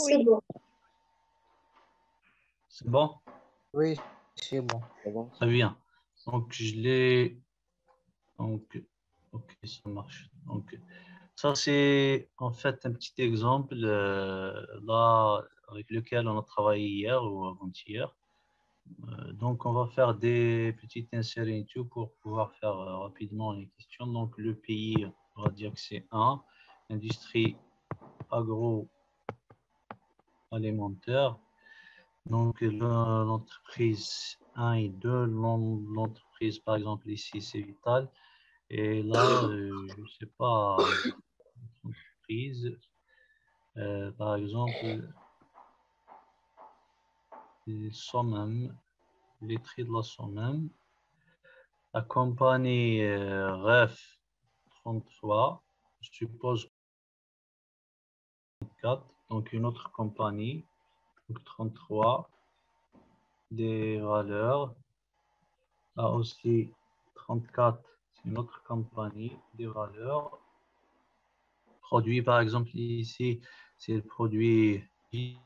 C'est Oui. bon. C'est bon? Oui, c'est bon. C'est bon. Très bien. Donc, je l'ai. Donc, ok, ça marche. Donc, ça, c'est en fait un petit exemple là avec lequel on a travaillé hier ou avant-hier. Donc, on va faire des petites inséries et tout pour pouvoir faire rapidement les questions. Donc, le pays, on va dire que c'est 1, industrie agroalimentaire. Donc, l'entreprise 1 et 2, l'entreprise, par exemple, ici, c'est Vital. Et là, je ne sais pas, entreprise, par exemple, les Sommam, les traits de la Sommam, la compagnie REF 33, je suppose 34, donc une autre compagnie, donc 33, des valeurs, là aussi 34, c'est une autre compagnie, des valeurs, produit par exemple ici, c'est le produit 10,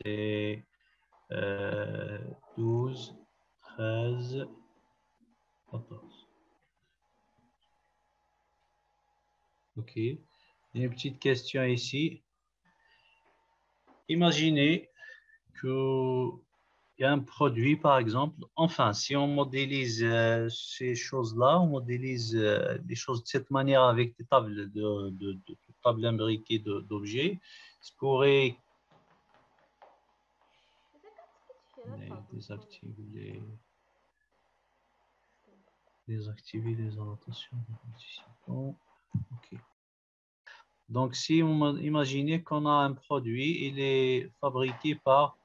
c'est 12, 13, 14. OK. Une petite question ici. Imaginez qu'il y a un produit, par exemple. Enfin, si on modélise ces choses-là, on modélise les choses de cette manière avec des tables, de tables imbriquées d'objets, ça pourrait désactiver les annotations des participants. OK. Donc, si on imaginez qu'on a un produit, il est fabriqué par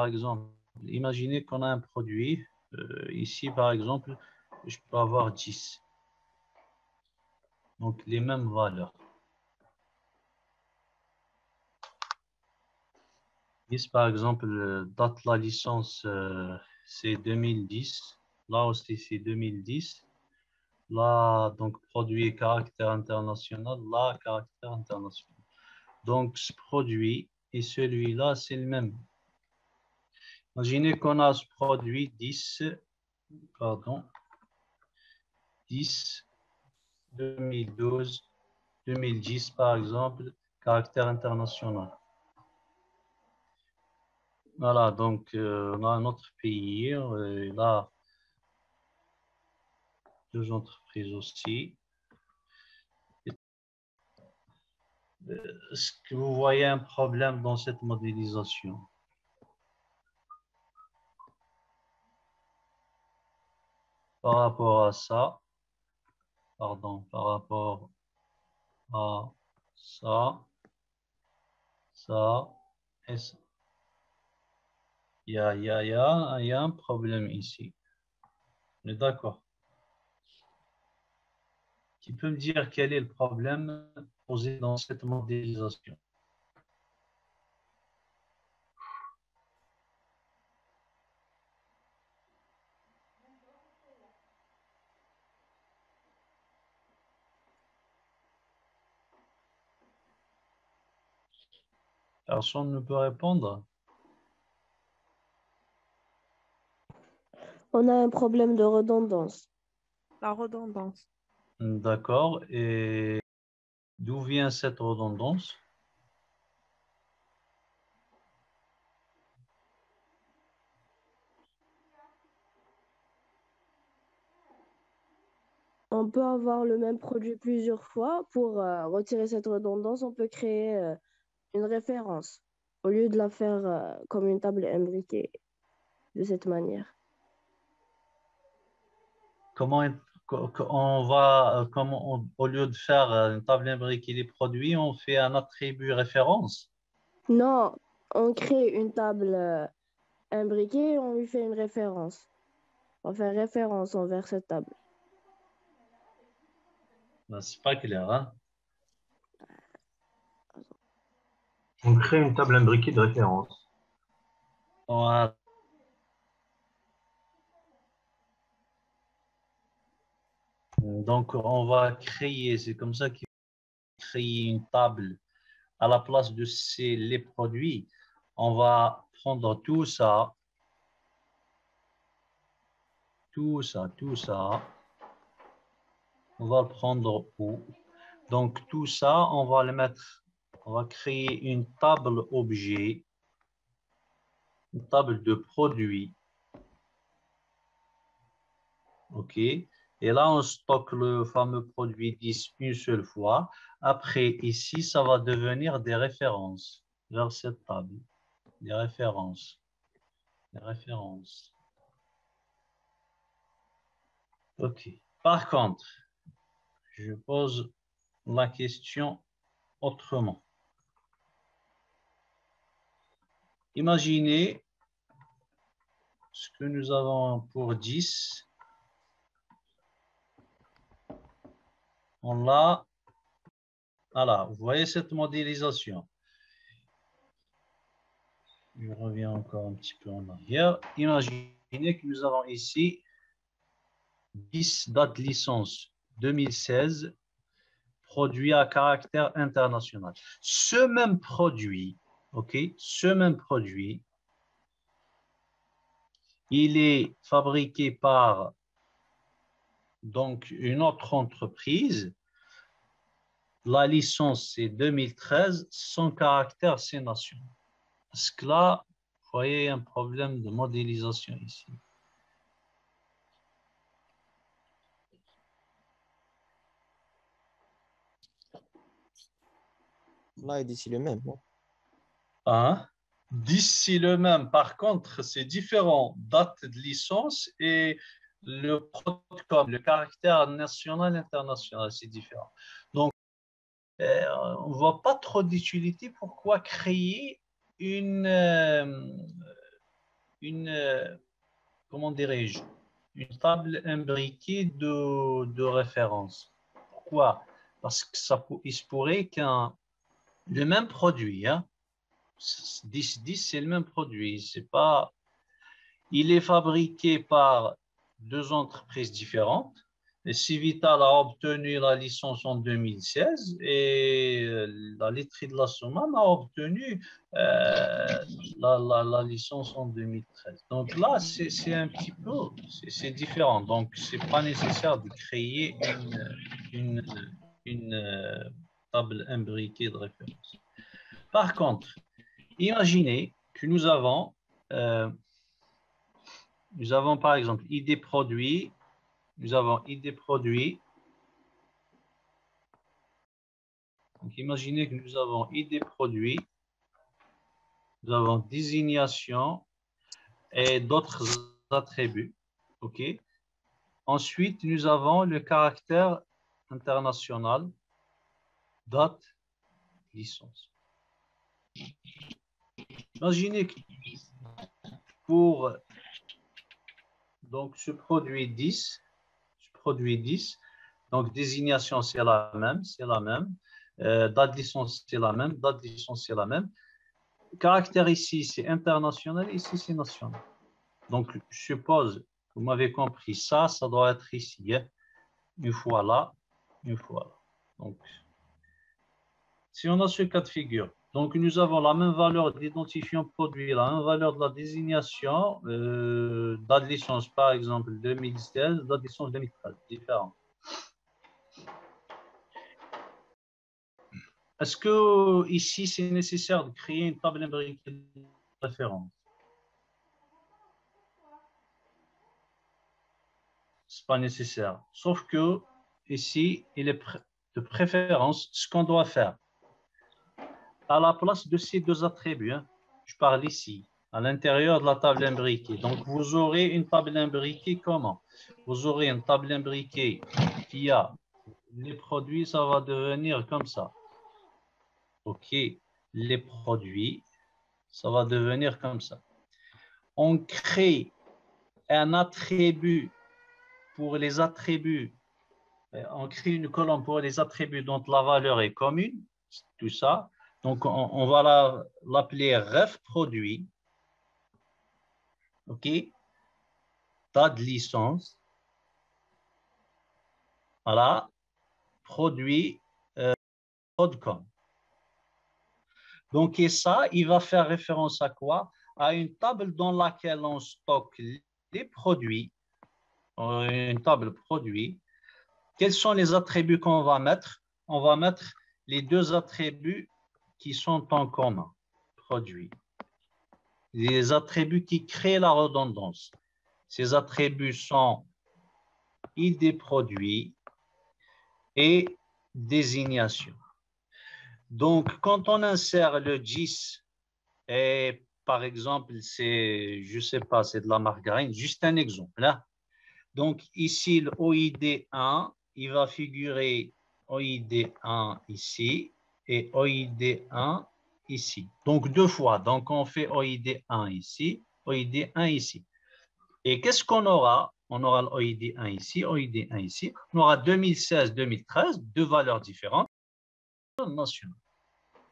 exemple, imaginez qu'on a un produit, ici par exemple, je peux avoir 10. Donc, les mêmes valeurs. 10 par exemple, date de la licence, c'est 2010. Là aussi, c'est 2010. Là, donc, produit caractère international. Là, caractère international. Donc, ce produit et celui-là, c'est le même. Imaginez qu'on a ce produit 10, 2012, 2010 par exemple, caractère international. Voilà, donc on a un autre pays, et là, deux entreprises aussi. Est-ce que vous voyez un problème dans cette modélisation? Par rapport à ça, pardon, par rapport à ça, ça et ça. Il y a un problème ici. On est d'accord. Qui peut me dire quel est le problème posé dans cette modélisation? Personne ne peut répondre. On a un problème de redondance. La redondance. D'accord. Et d'où vient cette redondance? On peut avoir le même produit plusieurs fois. Pour retirer cette redondance, on peut créer une référence au lieu de la faire comme une table imbriquée de cette manière. Comment on va, au lieu de faire une table imbriquée des produits, on fait un attribut référence? Non, on crée une table imbriquée et on lui fait une référence. On fait référence envers cette table. Ben, c'est pas clair, hein? On crée une table imbriquée de référence. Voilà. Donc, on va créer, c'est comme ça qu'il faut créer une table à la place de les produits, on va prendre tout ça. Tout ça. On va le prendre où? Donc, tout ça, on va le mettre, on va créer une table objet, une table de produits. OK. Et là, on stocke le fameux produit 10 une seule fois. Après, ici, ça va devenir des références vers cette table. Des références. Des références. OK. Par contre, je pose la question autrement. Imaginez ce que nous avons pour 10. On l'a. Voilà, vous voyez cette modélisation. Je reviens encore un petit peu en arrière. Imaginez que nous avons ici 10 dates licence 2016, produit à caractère international. Ce même produit, OK, ce même produit, il est fabriqué par donc une autre entreprise. La licence, c'est 2013, son caractère, c'est national. Parce que là, vous voyez un problème de modélisation ici. Là, il dit le même. Non? Hein? 10, c'est le même. Par contre, c'est différent. Date de licence et le protocole, le caractère national et international, c'est différent. Donc, on ne voit pas trop d'utilité. Pourquoi créer une comment dirais-je, une table imbriquée de référence. Pourquoi? Parce que il se pourrait qu'un le même produit, hein, 10-10, c'est le même produit. C'est pas, il est fabriqué par deux entreprises différentes. Civital a obtenu la licence en 2016 et la laiterie de la Sommam a obtenu la licence en 2013. Donc là, c'est un petit peu, c'est différent. Donc, c'est pas nécessaire de créer une table imbriquée de référence. Par contre, imaginez que nous avons par exemple ID produit, nous avons ID produit. Donc, imaginez que nous avons ID produit, nous avons désignation et d'autres attributs. OK. Ensuite, nous avons le caractère international, date, licence. Imaginez que pour donc, ce produit 10, donc désignation c'est la même, date de licence c'est la même, date de licence c'est la même. Caractère ici c'est international, ici c'est national. Donc je suppose, vous m'avez compris, ça doit être ici, hein? Une fois là, une fois là. Donc si on a ce cas de figure, donc nous avons la même valeur d'identifiant produit, la même valeur de la désignation, date de licence par exemple 2016, date de licence 2013, différent. Est-ce que ici c'est nécessaire de créer une table imbriquée de référence? C'est pas nécessaire. Sauf que ici, il est de préférence ce qu'on doit faire. À la place de ces deux attributs, hein, je parle ici, à l'intérieur de la table imbriquée. Donc, vous aurez une table imbriquée comment? Vous aurez une table imbriquée qui a les produits, ça va devenir comme ça. OK, les produits, ça va devenir comme ça. On crée un attribut pour les attributs. On crée une colonne pour les attributs dont la valeur est commune, tout ça. Donc, on va l'appeler ref produit. OK? Date de licence. Voilà. Produit Prodcom. Donc, et ça, il va faire référence à quoi? À une table dans laquelle on stocke les produits, une table produit. Quels sont les attributs qu'on va mettre? On va mettre les deux attributs qui sont en commun, produit. Les attributs qui créent la redondance. Ces attributs sont ID produit et désignation. Donc, quand on insère le 10 et par exemple, c'est, je ne sais pas, c'est de la margarine, juste un exemple. Là. Donc, ici, le OID1, il va figurer OID1 ici et OID1 ici. Donc, deux fois. Donc, on fait OID1 ici, OID1 ici. Et qu'est-ce qu'on aura? On aura l'OID1 ici, OID1 ici. On aura 2016-2013, deux valeurs différentes nationales.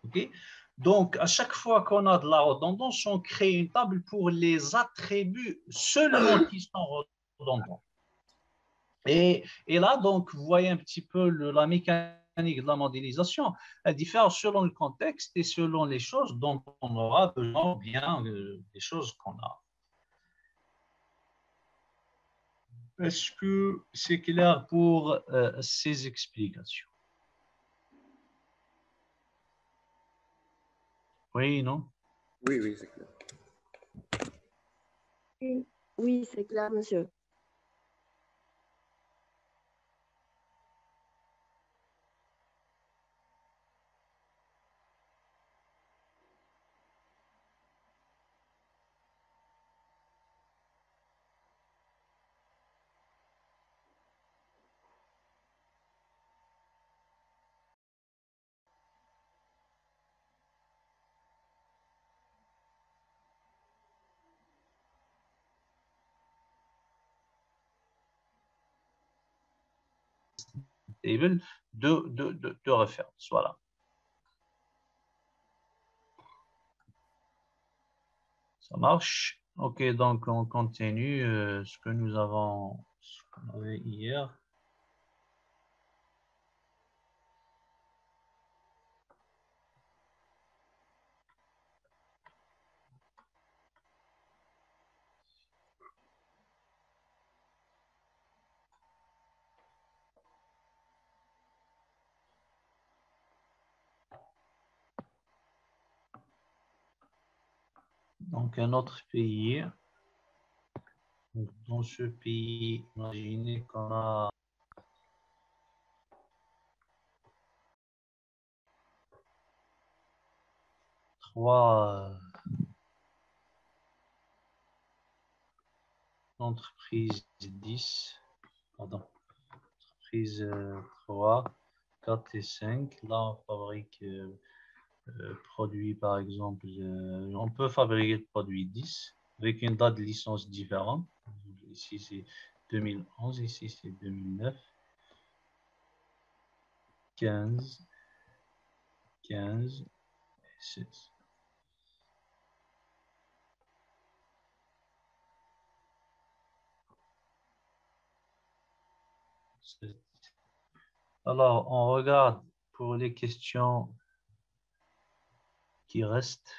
OK? Donc, à chaque fois qu'on a de la redondance, on crée une table pour les attributs seulement qui sont redondants. Et là, donc, vous voyez un petit peu la mécanique de la modélisation. Elle diffère selon le contexte et selon les choses dont on aura besoin, bien des choses qu'on a. Est-ce que c'est clair pour ces explications? Oui, non? Oui, oui, c'est clair. Oui, c'est clair, monsieur. Table de référence. Voilà. Ça marche. OK, donc on continue ce que nous avons, ce qu'on avait hier. Donc, un autre pays. Donc, dans ce pays, imaginez qu'on a trois entreprises 10, pardon, entreprises 3, 4 et 5. Là, on fabrique produit, par exemple, on peut fabriquer le produit 10 avec une date de licence différente. Ici, c'est 2011, ici, c'est 2009, 15, 15 et 16. Alors, on regarde pour les questions qui restent.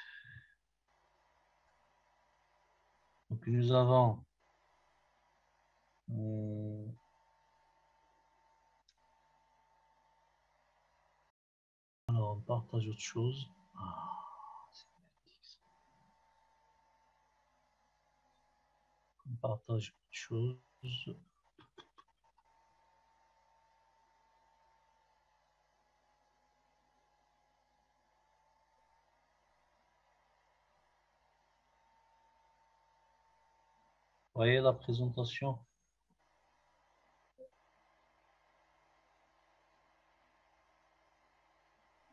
Donc, nous avons alors, on partage autre chose. On partage autre chose. Vous voyez la présentation?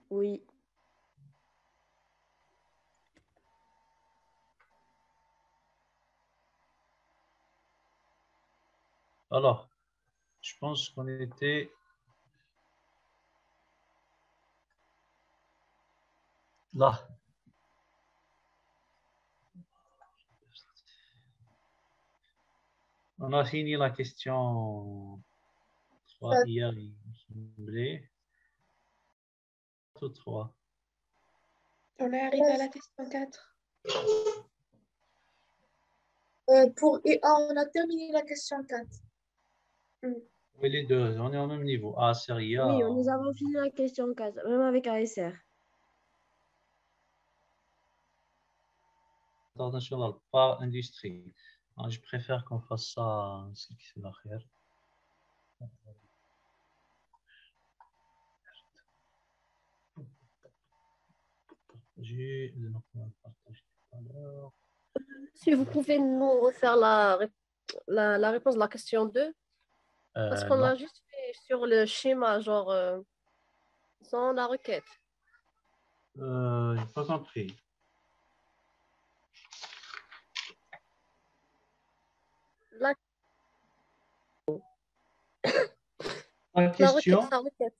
Oui. Alors, je pense qu'on était là. On a fini la question 3 hier, il me semblait. 3. On est arrivé à la question 4. Pour IA, on a terminé la question 4. Oui, les deux, on est au même niveau. Ah, série A. Oui, nous avons fini la question 4, même avec ASR. International par industrie. Ah, je préfère qu'on fasse ça, ce qui fait l'arrière. J'ai le partage tout à l'heure. Si vous pouvez nous refaire la réponse de la question 2, parce qu'on Non. l'a juste fait sur le schéma, genre sans la requête. J'ai pas compris. La, La la question, requête, sa requête.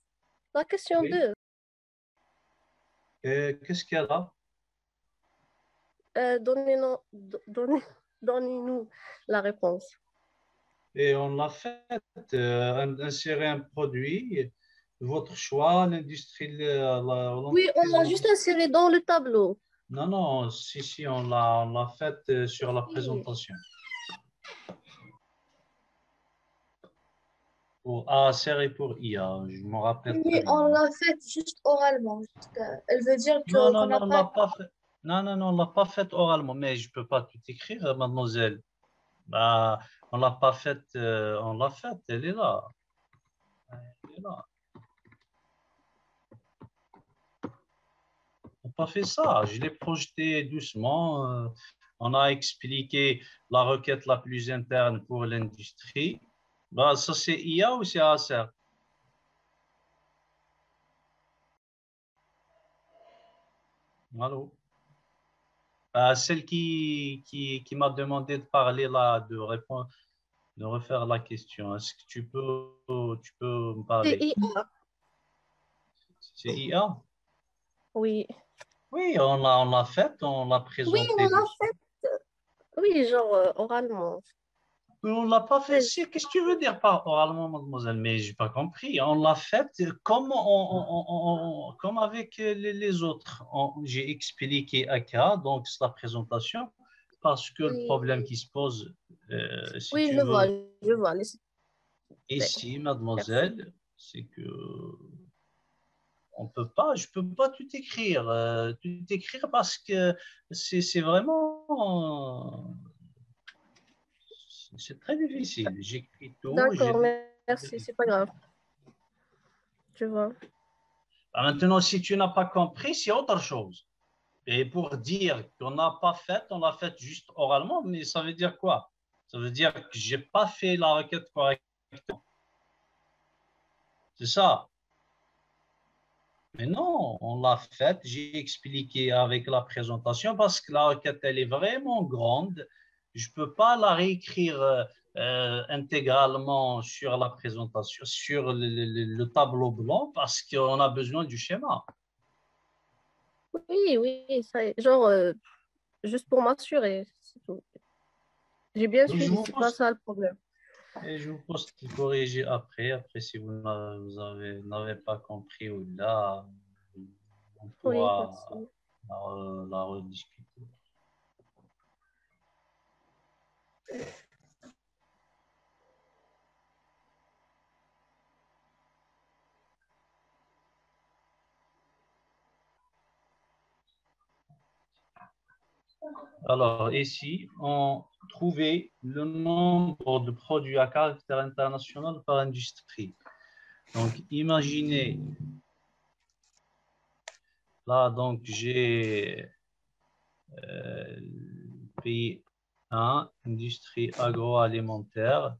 La question oui. 2, Qu'est-ce qu'il y a là? donnez-nous donnez-nous la réponse. Et on l'a fait, insérer un produit, votre choix, l'industrie. Oui, on l'a juste inséré dans le tableau. Non, non, si, on l'a fait sur la présentation. Pour ASR et pour IA, je me rappelle Oui, très bien. on l'a fait juste oralement. Elle veut dire Non, qu'on n'a on pas... l'a pas fait. Non, on l'a pas fait oralement, mais je peux pas tout écrire, mademoiselle. Bah, on l'a pas fait, on l'a fait, elle est là. Elle est là. On n'a pas fait ça, je l'ai projeté doucement. On a expliqué la requête la plus interne pour l'industrie. Bah, ça, c'est IA ou c'est ASR? Allô? Celle qui m'a demandé de parler là, de répondre, de refaire la question. Est-ce que tu peux me C'est parler? IA. C'est IA? Oui. Oui, on l'a fait, on l'a Oui, présenté. on l'a fait. Oui, genre oralement. On ne l'a pas fait. Oui. Qu'est-ce que tu veux dire par oralement, mademoiselle? Mais je n'ai pas compris. On l'a fait comme, comme avec les autres. J'ai expliqué AK, donc c'est la présentation, parce que le problème Oui, qui se pose, si oui, tu je vois, veux, je vois. ici, Merci. mademoiselle, c'est que je peux pas tout écrire parce que c'est vraiment, c'est très difficile. J'écris tout, D'accord, merci, c'est pas grave. Je vois. Maintenant, si tu n'as pas compris, c'est autre chose. Et pour dire qu'on n'a pas fait, on l'a fait juste oralement, mais ça veut dire quoi? Ça veut dire que j'ai pas fait la requête correctement. C'est ça. Mais non, on l'a faite, j'ai expliqué avec la présentation parce que la requête, elle est vraiment grande. Je ne peux pas la réécrire intégralement sur la présentation, sur le tableau blanc parce qu'on a besoin du schéma. Oui, oui, ça, genre, juste pour m'assurer, c'est tout. J'ai bien Et je suivi, vous c'est pas pose, ça le problème. et je vous pose de corriger après. Après, si vous n'avez pas compris ou là, on Oui, pourra merci. la rediscuter. Alors, ici, on trouvait le nombre de produits à caractère international par industrie. Donc, imaginez, là, donc, j'ai pays 1, industrie agroalimentaire.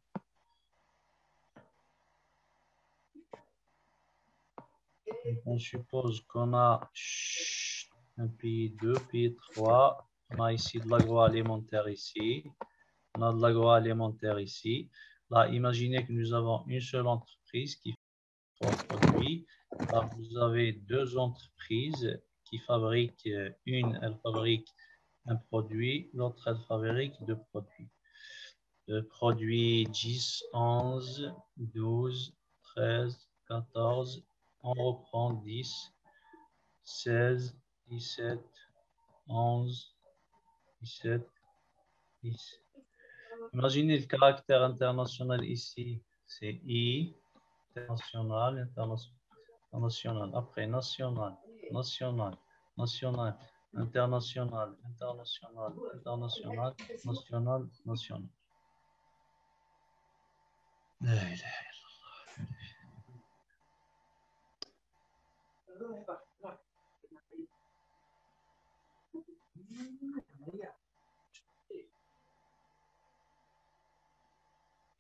Donc, on suppose qu'on a un pays 2, pays 3. On a ici de l'agroalimentaire ici. On a de l'agroalimentaire ici. Là, imaginez que nous avons une seule entreprise qui fait un produit. Là, vous avez deux entreprises qui fabriquent, une, elle fabrique un produit, l'autre, elle fabrique deux produits. Le produit 10, 11, 12, 13, 14, on reprend 10, 16, 17, 11, 17, 10. Imaginez le caractère international ici, c'est I, international, international. Après, national, national, national, international, international, international, national, national. La ilaha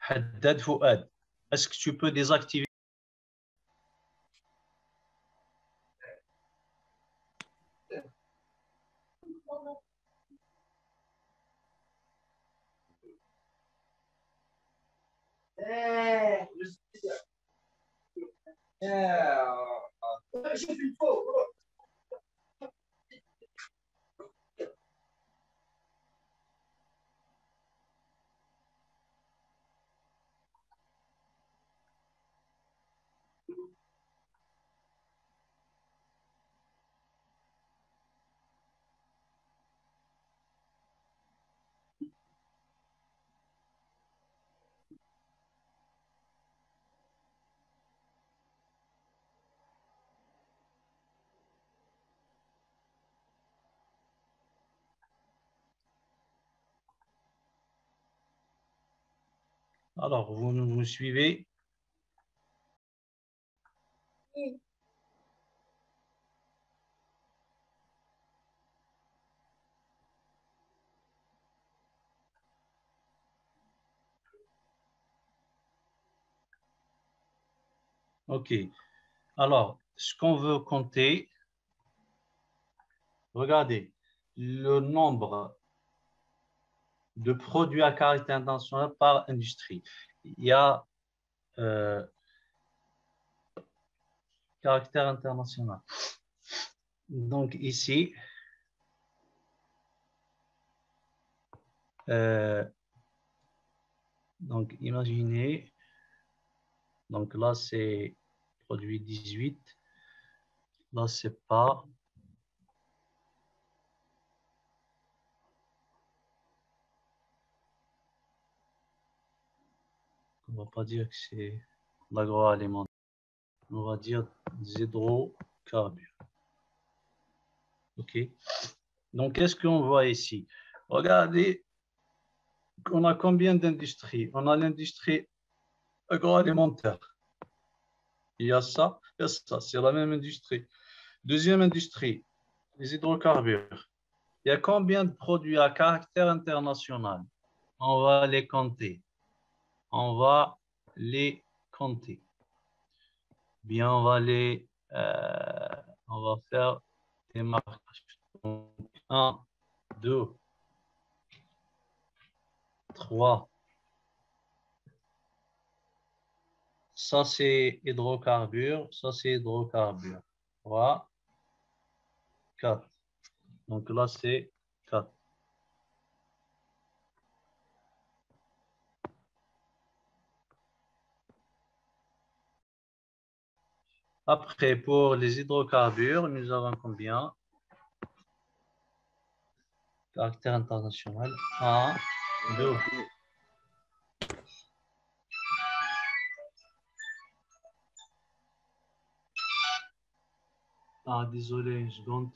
Haddad Fouad, est-ce que tu peux désactiver? Alors, vous me suivez? Oui. OK. Alors, ce qu'on veut compter, regardez, le nombre de produits à caractère international par industrie. Il y a caractère international. Donc ici, donc imaginez, donc là c'est produit 18, là c'est pas, on va pas dire que c'est l'agroalimentaire, on va dire des hydrocarbures. OK. Donc qu'est-ce qu'on voit ici? Regardez, on a combien d'industries? On a l'industrie agroalimentaire. Il y a ça, c'est la même industrie. Deuxième industrie, les hydrocarbures. Il y a combien de produits à caractère international? On va les compter. On va les compter. Bien, on va faire des marquages. 1, 2, 3. Ça, c'est hydrocarbures. Ça, c'est hydrocarbures. 3, 4. Donc là, c'est 4. Après, pour les hydrocarbures, nous avons combien? Caractère international. 1, 2. Ah, désolé, une seconde.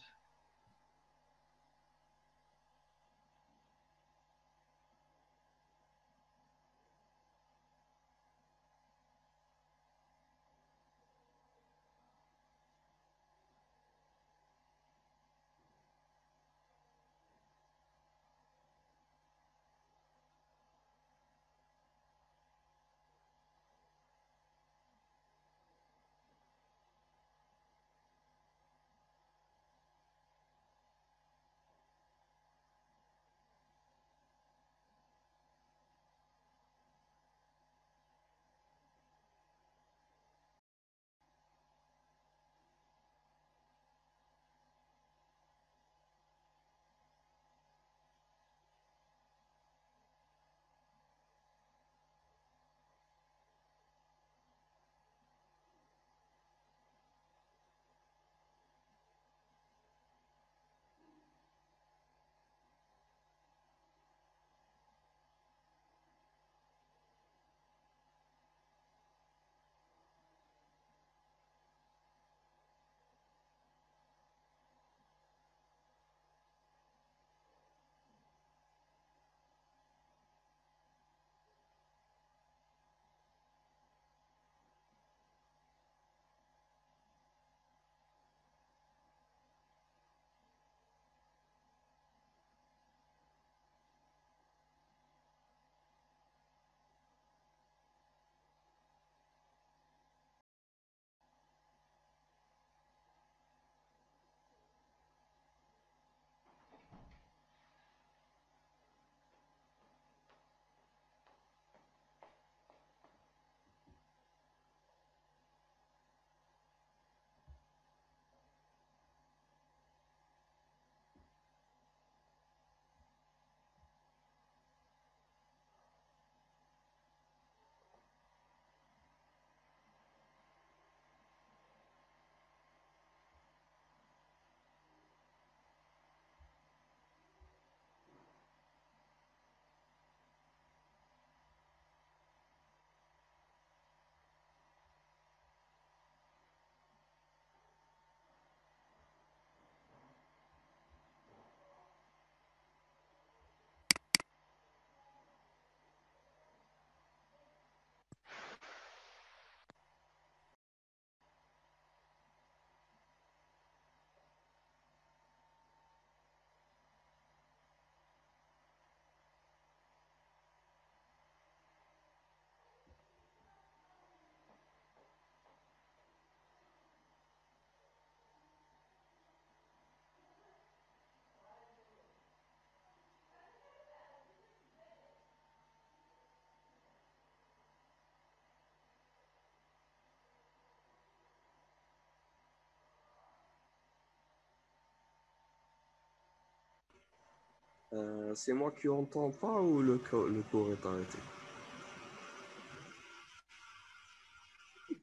C'est moi qui entends pas ou le cours est arrêté?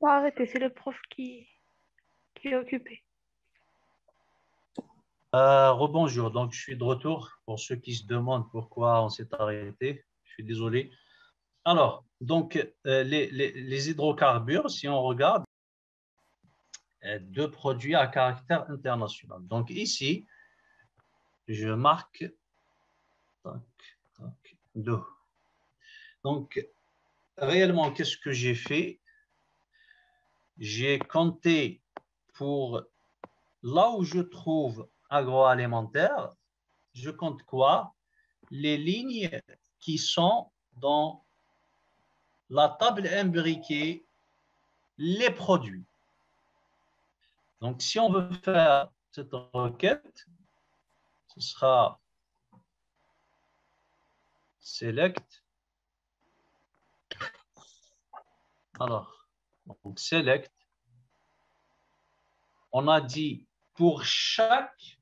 Pas arrêter, c'est le prof qui est occupé. Rebonjour, donc je suis de retour pour ceux qui se demandent pourquoi on s'est arrêté. Je suis désolé. Alors, donc les hydrocarbures, si on regarde, deux produits à caractère international. Donc ici, je marque tac, tac, deux. Donc, réellement, qu'est-ce que j'ai fait? J'ai compté pour là où je trouve agroalimentaire, je compte quoi? Les lignes qui sont dans la table imbriquée, les produits. Donc, si on veut faire cette requête, ce sera select. Alors, donc select. On a dit pour chaque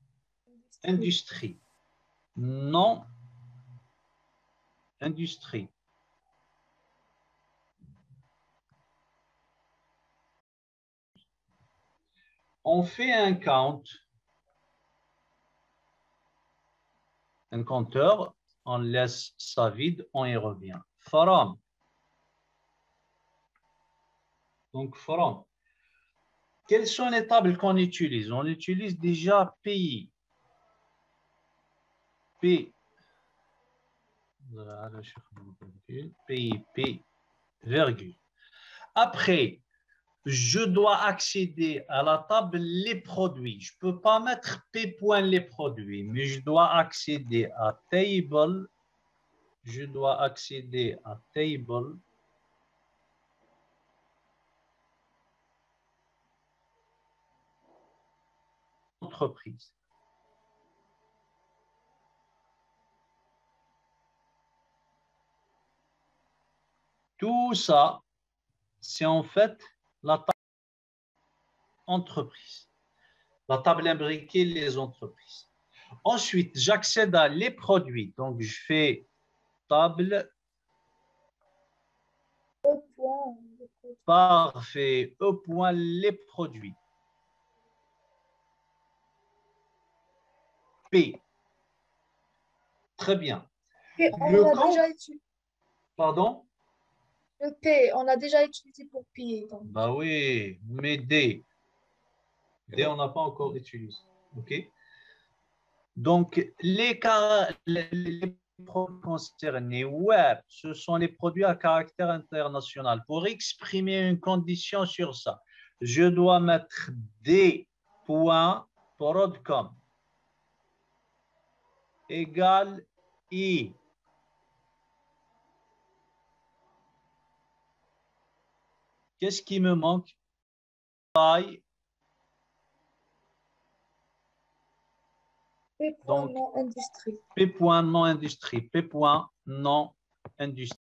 industrie, non industrie. On fait un count, un compteur, on laisse ça vide, on y revient. From. Donc, from. Quelles sont les tables qu'on utilise? On utilise déjà pays. P. Pays, P, virgule. Après, je dois accéder à la table les produits. Je ne peux pas mettre P point les produits, mais je dois accéder à table. Je dois accéder à table. Entreprise. Tout ça, c'est en fait la table entreprise. La table imbriquée, les entreprises. Ensuite, j'accède à les produits. Donc, je fais table. Parfait. E point les produits. P. Très bien. Et on a déjà utilisé. Pardon? Le P, on a déjà utilisé pour P. Donc. Bah oui, mais D. D, on n'a pas encore utilisé. OK? Donc, les produits concernés, web, ce sont les produits à caractère international. Pour exprimer une condition sur ça, je dois mettre D.prodcom égale I. Qu'est-ce qui me manque? P point non industrie. P point non industrie. P point non industrie.